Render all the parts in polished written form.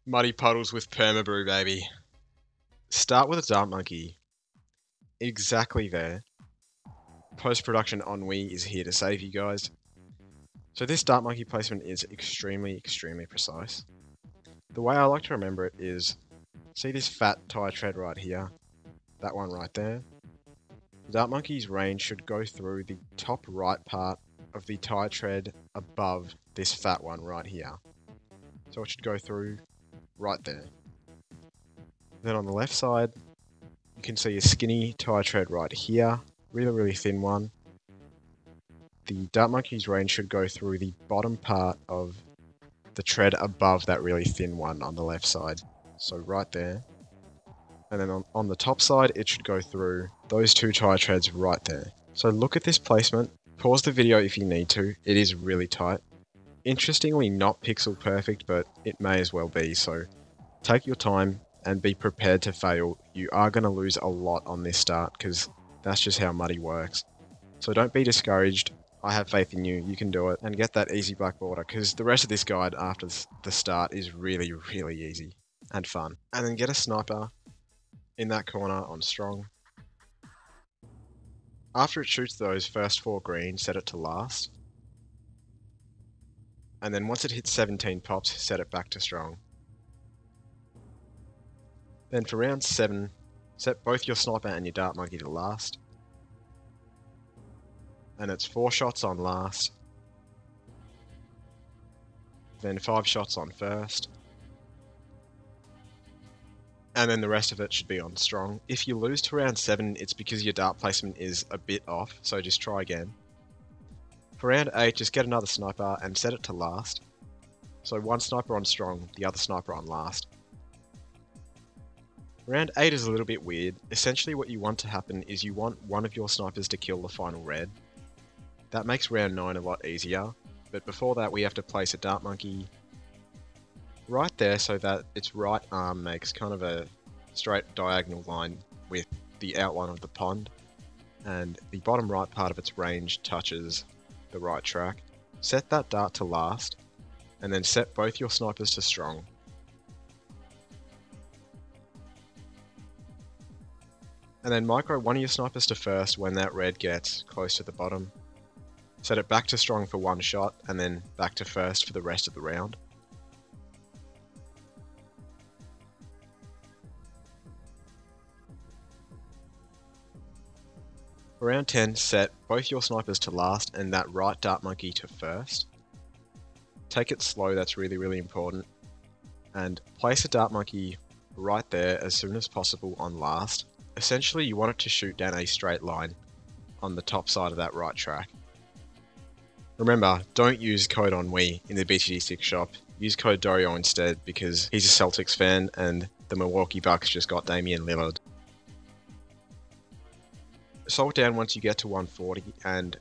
Muddy Puddles with PERMA BREW, baby. Start with a dart monkey. Exactly there. Post-production ennui is here to save you guys. So this dart monkey placement is extremely precise. The way I like to remember it is, see this fat tire tread right here? That one right there? The dart monkey's range should go through the top right part of the tire tread above this fat one right here. So it should go through right there. Then on the left side, you can see a skinny tire tread right here, really thin one. The dart monkey's range should go through the bottom part of the tread above that really thin one on the left side. So right there. And then on the top side, it should go through those two tire treads right there. So look at this placement. Pause the video if you need to. It is really tight. Interestingly, not pixel perfect, but it may as well be. So take your time and be prepared to fail. You are going to lose a lot on this start because that's just how Muddy works. So don't be discouraged. I have faith in you. You can do it and get that easy black border because the rest of this guide after the start is really easy and fun. And then get a sniper in that corner on strong. After it shoots those first 4 green, set it to last. And then once it hits 17 pops, set it back to strong. Then for round 7, set both your sniper and your dart monkey to last. And it's 4 shots on last. Then 5 shots on first. And then the rest of it should be on strong. If you lose to round 7, it's because your dart placement is a bit off, so just try again. For round 8, just get another sniper and set it to last. So one sniper on strong, the other sniper on last. Round 8 is a little bit weird. Essentially what you want to happen is you want one of your snipers to kill the final red. That makes round 9 a lot easier, but before that we have to place a dart monkey right there so that its right arm makes kind of a straight diagonal line with the outline of the pond, and the bottom right part of its range touches the right track. Set that dart to last, and then set both your snipers to strong. And then micro one of your snipers to first when that red gets close to the bottom. Set it back to strong for 1 shot, and then back to first for the rest of the round. For round 10, set both your snipers to last and that right dart monkey to first. Take it slow, that's really important. And place a dart monkey right there as soon as possible on last. Essentially, you want it to shoot down a straight line on the top side of that right track. Remember, don't use code ennui in the BTD6 shop. Use code doreo instead because he's a Celtics fan and the Milwaukee Bucks just got Damian Lillard. Salt down once you get to 140 and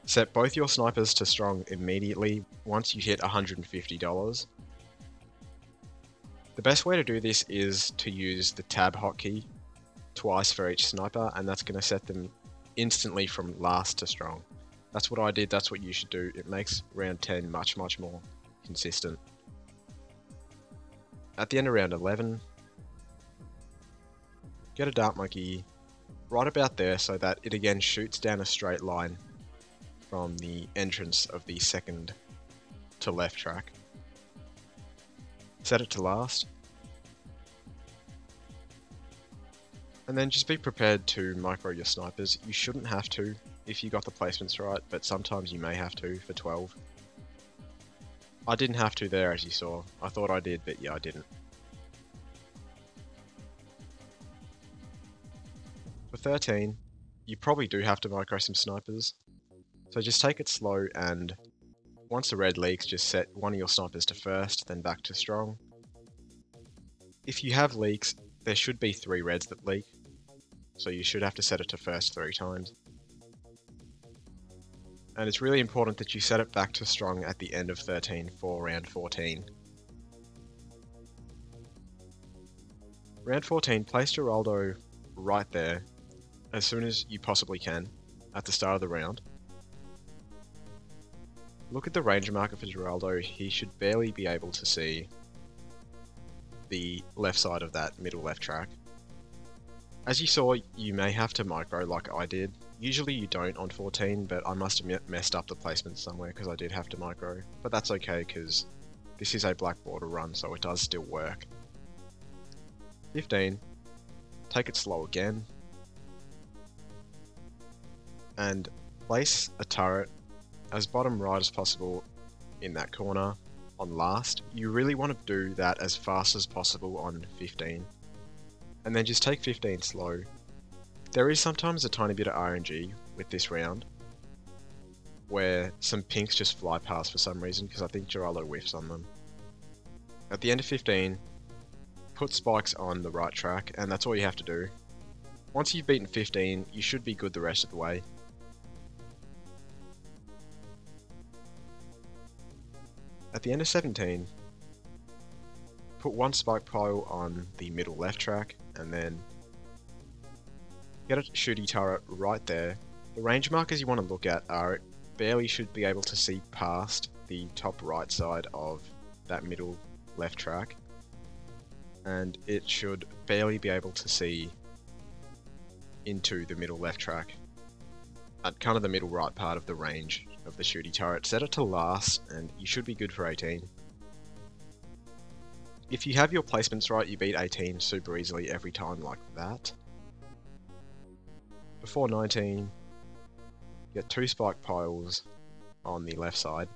set both your snipers to strong immediately once you hit $150. The best way to do this is to use the tab hotkey twice for each sniper, and that's going to set them instantly from last to strong. That's what I did, that's what you should do. It makes round 10 much more consistent. At the end of round 11, get a dart monkey right about there so that it again shoots down a straight line from the entrance of the second to left track. Set it to last. And then just be prepared to micro your snipers. You shouldn't have to if you got the placements right, but sometimes you may have to for 12. I didn't have to there as you saw. I thought I did, but yeah, I didn't. For 13, you probably do have to micro some snipers. So just take it slow, and once the red leaks, just set one of your snipers to first, then back to strong. If you have leaks, there should be 3 reds that leak, so you should have to set it to first 3 times. And it's really important that you set it back to strong at the end of 13 for round 14. Round 14, place Geraldo right there as soon as you possibly can at the start of the round. Look at the range marker for Geraldo. He should barely be able to see the left side of that middle left track. As you saw, you may have to micro like I did. Usually you don't on 14, but I must have messed up the placement somewhere because I did have to micro. But that's okay because this is a black border run, so it does still work. 15, take it slow again, and place a turret as bottom right as possible in that corner on last. You really want to do that as fast as possible on 15, and then just take 15 slow. There is sometimes a tiny bit of RNG with this round, where some pinks just fly past for some reason, because I think Geraldo whiffs on them. At the end of 15, put spikes on the right track, and that's all you have to do. Once you've beaten 15, you should be good the rest of the way. At the end of 17, put one spike pile on the middle left track, and then get a shooty turret right there. The range markers you want to look at are, it barely should be able to see past the top right side of that middle left track, and it should barely be able to see into the middle left track at kind of the middle right part of the range of the shooty turret. Set it to last and you should be good for 18. If you have your placements right, you beat 18 super easily every time like that. Before 19, get 2 spike piles on the left side.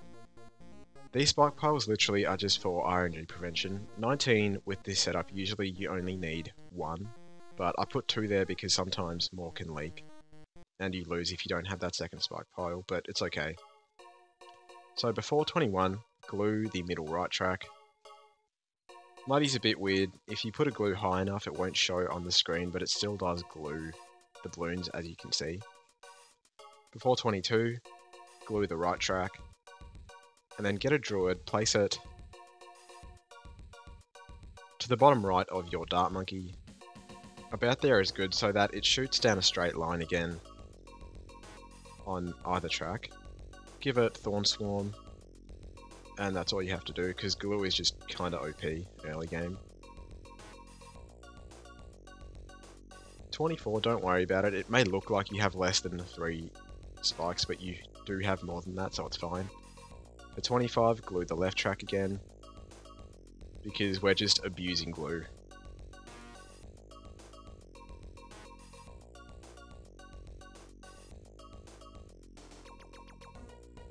These spike piles literally are just for RNG prevention. 19 with this setup, usually you only need 1, but I put 2 there because sometimes more can leak, and you lose if you don't have that second spike pile, but it's okay. So before 21, glue the middle right track. Muddy's a bit weird. If you put a glue high enough, it won't show on the screen, but it still does glue the balloons, as you can see. Before 22, glue the right track, and then get a druid, place it to the bottom right of your dart monkey. About there is good, so that it shoots down a straight line again on either track. Give it Thorn Swarm, and that's all you have to do, because glue is just kinda OP early game. 24, don't worry about it. It may look like you have less than the 3 spikes, but you do have more than that, so it's fine. For 25, glue the left track again, because we're just abusing glue.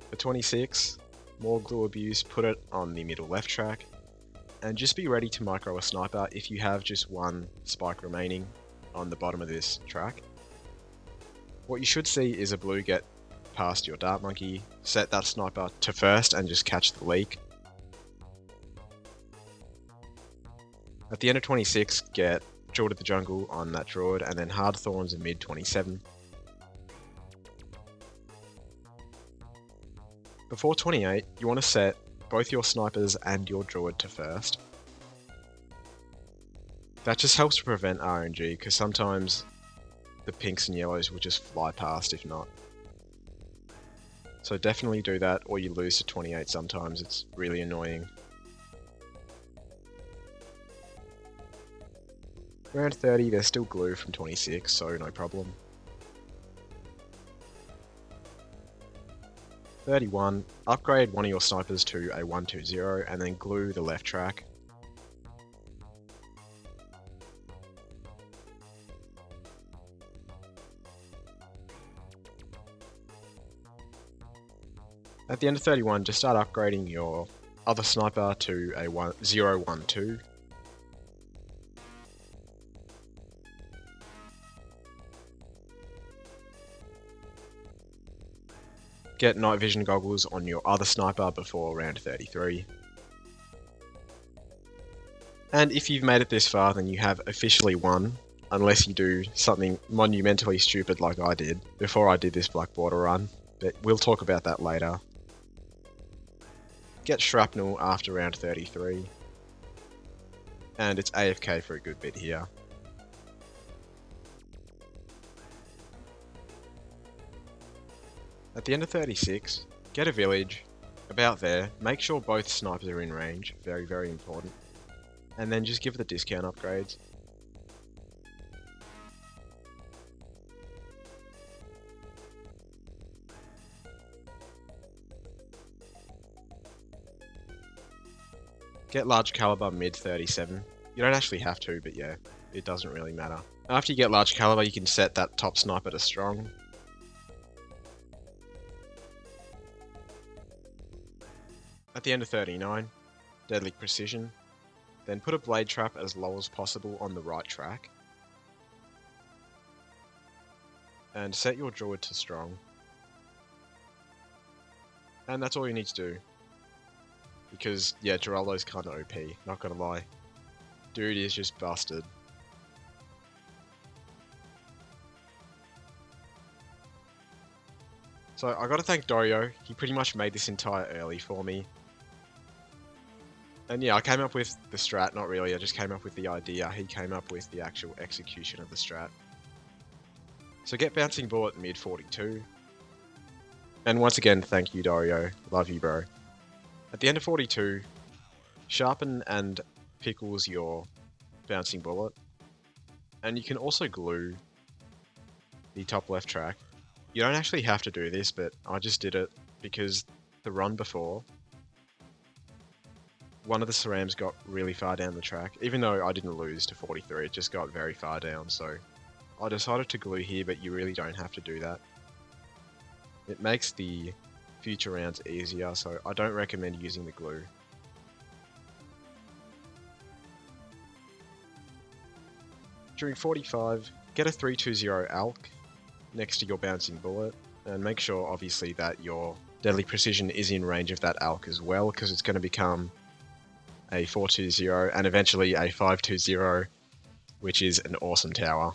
For 26, more glue abuse, put it on the middle left track, and just be ready to micro a sniper if you have just 1 spike remaining on the bottom of this track. What you should see is a blue get past your dart monkey, set that sniper to first and just catch the leak. At the end of 26, get Jewel to the Jungle on that druid, and then Hard Thorns in mid 27. Before 28, you want to set both your snipers and your druid to first. That just helps to prevent RNG, because sometimes the pinks and yellows will just fly past if not. So definitely do that, or you lose to 28 sometimes. It's really annoying. Around 30, there's still glue from 26, so no problem. 31, upgrade one of your snipers to a 120 and then glue the left track. At the end of 31, just start upgrading your other sniper to a 012. Get night vision goggles on your other sniper before round 33. And if you've made it this far, then you have officially won, unless you do something monumentally stupid like I did before I did this black border run, but we'll talk about that later. Get shrapnel after round 33, and it's AFK for a good bit here. At the end of 36, get a village, about there, make sure both snipers are in range, very important. and then just give it the discount upgrades. Get large caliber mid 37. You don't actually have to, but yeah, it doesn't really matter. After you get large caliber, you can set that top sniper to strong. At the end of 39, deadly precision. Then put a blade trap as low as possible on the right track. And set your druid to strong. And that's all you need to do. Because, yeah, Geraldo's kinda OP, not gonna lie. Dude is just busted. So I gotta thank doreo, he pretty much made this entire early for me. And yeah, I came up with the strat, not really, I just came up with the idea, he came up with the actual execution of the strat. So get bouncing bullet mid 42. And once again, thank you doreo, love you bro. At the end of 42, sharpen and pickles your bouncing bullet. And you can also glue the top left track. You don't actually have to do this, but I just did it because the run before, one of the cerams got really far down the track. Even though I didn't lose to 43, it just got very far down, so I decided to glue here, but you really don't have to do that. It makes the future rounds easier, so I don't recommend using the glue. During 45, get a 320 alk next to your bouncing bullet, and make sure obviously that your deadly precision is in range of that alk as well, because it's going to become a 420 and eventually a 520, which is an awesome tower.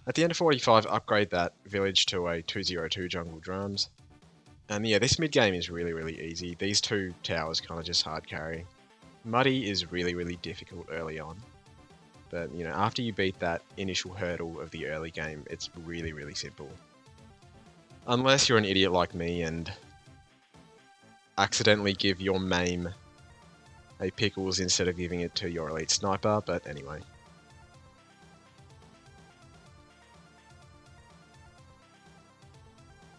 At the end of 45, upgrade that village to a 202 jungle drums. And yeah, this mid game is really easy. These two towers kind of just hard carry. Muddy is really difficult early on. But, you know, after you beat that initial hurdle of the early game, it's really simple. Unless you're an idiot like me and accidentally give your maim a pickles instead of giving it to your elite sniper, but anyway.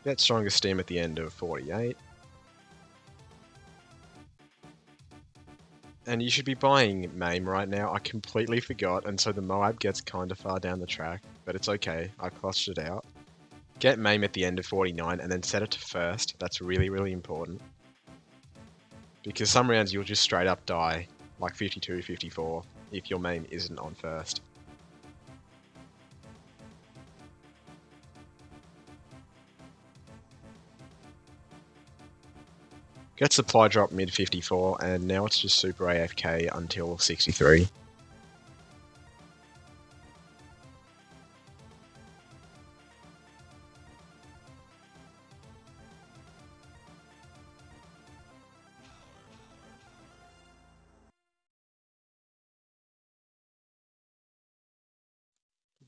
Get stronger steam at the end of 48. And you should be buying maim right now. I completely forgot, and so the Moab gets kinda far down the track, but it's okay, I clutched it out. Get maim at the end of 49 and then set it to first. That's really important. Because some rounds you'll just straight up die, like 52, 54, if your maim isn't on first. Get supply drop mid 54, and now it's just super AFK until 63.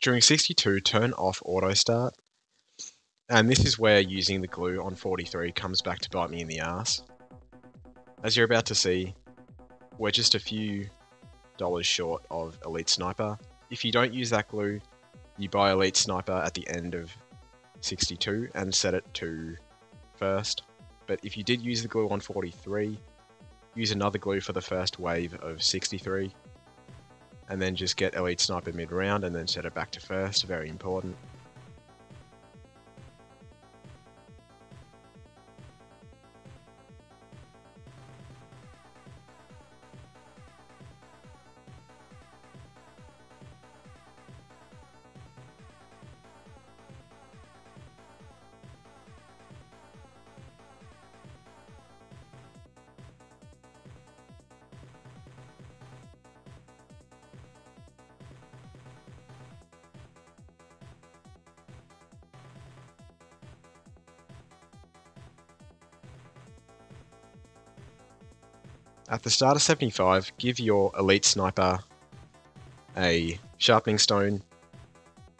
During 62, turn off auto start. And this is where using the glue on 43 comes back to bite me in the ass. As you're about to see, we're just a few dollars short of Elite Sniper. If you don't use that glue, you buy Elite Sniper at the end of 62 and set it to first. But if you did use the glue on 43, use another glue for the first wave of 63. And then just get Elite Sniper mid-round and then set it back to first, very important. At the start of 75, give your Elite Sniper a Sharpening Stone,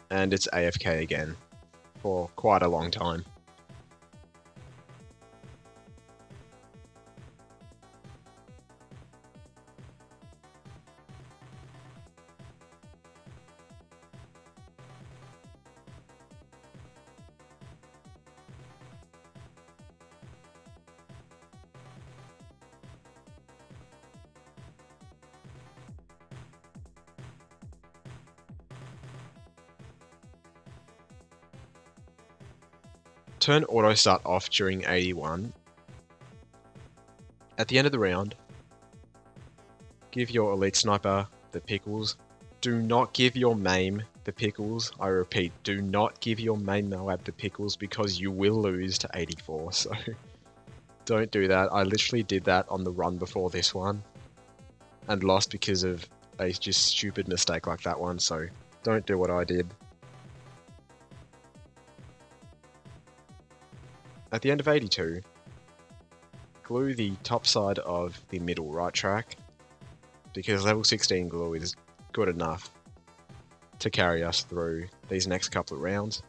and it's AFK again, for quite a long time. turn auto start off during 81. At the end of the round, give your elite sniper the pickles. Do not give your main the pickles. I repeat, do not give your main Moab the pickles because you will lose to 84, so don't do that. I literally did that on the run before this one and lost because of a just stupid mistake like that one, so don't do what I did. At the end of 82, glue the top side of the middle right track because level 16 glue is good enough to carry us through these next couple of rounds.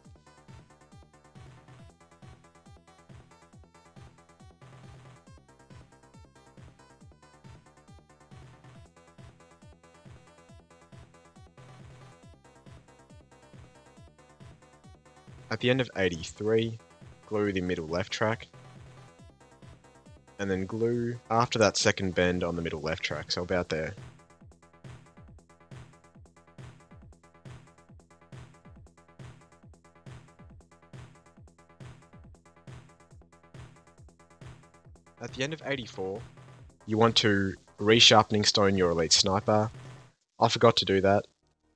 At the end of 83, glue the middle left track, and then glue after that second bend on the middle left track, so about there. At the end of 84, you want to resharpening stone your elite sniper. I forgot to do that,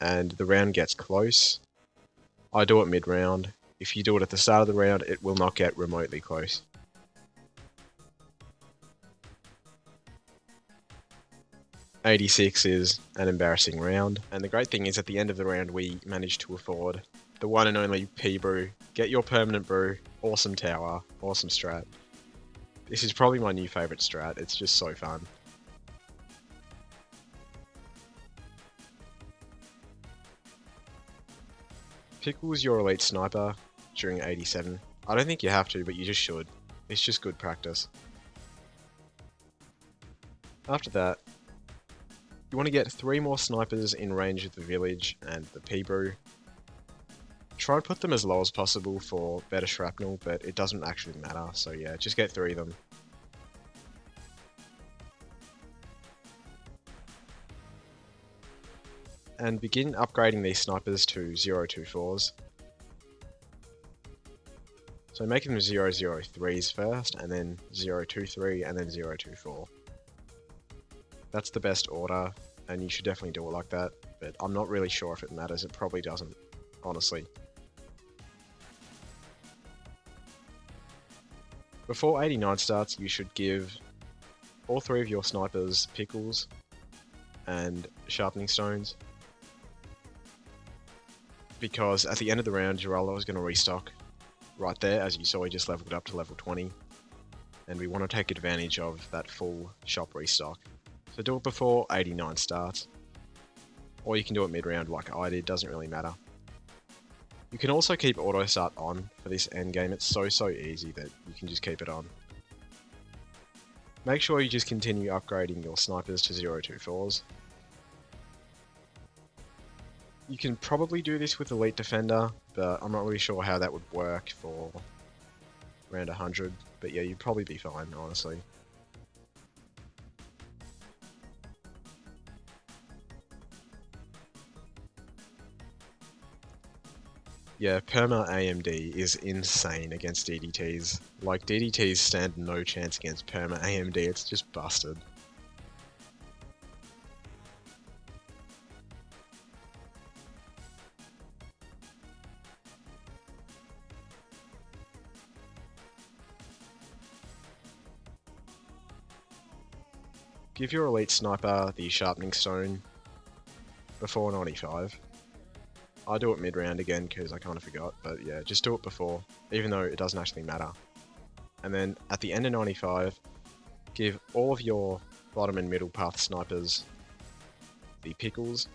and the round gets close. I do it mid-round. If you do it at the start of the round, it will not get remotely close. '86 is an embarrassing round, and the great thing is at the end of the round we managed to afford the one and only P-Brew. Get your permanent brew, awesome tower, awesome strat. This is probably my new favourite strat, it's just so fun. Pickles your elite sniper during 87. I don't think you have to, but you just should. It's just good practice. After that, you want to get 3 more snipers in range of the village and the P-Brew. Try to put them as low as possible for better shrapnel, but it doesn't actually matter, so yeah, just get 3 of them. And begin upgrading these snipers to 024s. So making them 003s first, and then 023, and then 024. That's the best order, and you should definitely do it like that, but I'm not really sure if it matters, it probably doesn't, honestly. Before 89 starts, you should give all 3 of your snipers pickles and sharpening stones, because at the end of the round, Geraldo is going to restock right there. As you saw, he just leveled up to level 20, and we want to take advantage of that full shop restock. So do it before 89 starts, or you can do it mid-round like I did, doesn't really matter. You can also keep auto start on for this end game. It's so easy that you can just keep it on. Make sure you just continue upgrading your snipers to 024s. You can probably do this with Elite Defender, but I'm not really sure how that would work for around 100. But yeah, you'd probably be fine, honestly. Yeah, PERMA AMD is insane against DDTs. Like, DDTs stand no chance against PERMA AMD, it's just busted. Give your elite sniper the sharpening stone before 95. I do it mid-round again because I kind of forgot, but yeah, just do it before, even though it doesn't actually matter. And then at the end of 95, give all of your bottom and middle path snipers the pickles,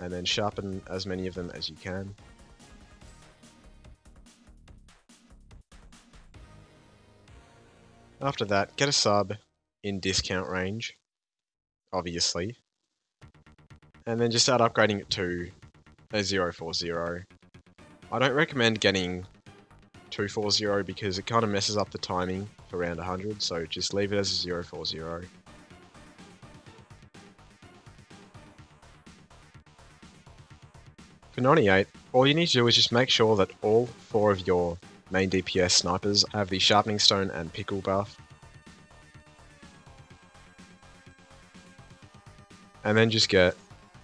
and then sharpen as many of them as you can. After that, get a sub in discount range, obviously, and then just start upgrading it to a 040. I don't recommend getting 240 because it kind of messes up the timing for round 100, so just leave it as a 040. For For 98, all you need to do is just make sure that all 4 of your main DPS snipers have the Sharpening Stone and Pickle buff. And then just get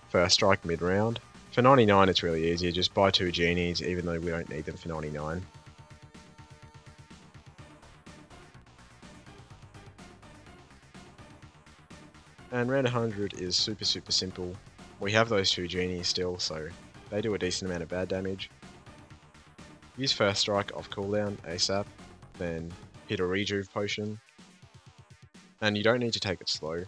First Strike mid-round. For 99 it's really easy, just buy 2 Genies even though we don't need them for 99. And round 100 is super simple. We have those 2 Genies still, so they do a decent amount of bad damage. Use First Strike off cooldown ASAP, then hit a Rejuve potion. And you don't need to take it slow.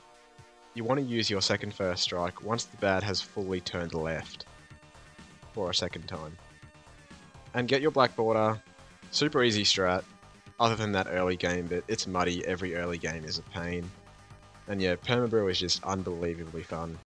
You want to use your second First Strike once the bad has fully turned left for a second time. And get your Black Border, super easy strat, other than that early game bit. It's muddy, every early game is a pain. And yeah, PERMA BREW is just unbelievably fun.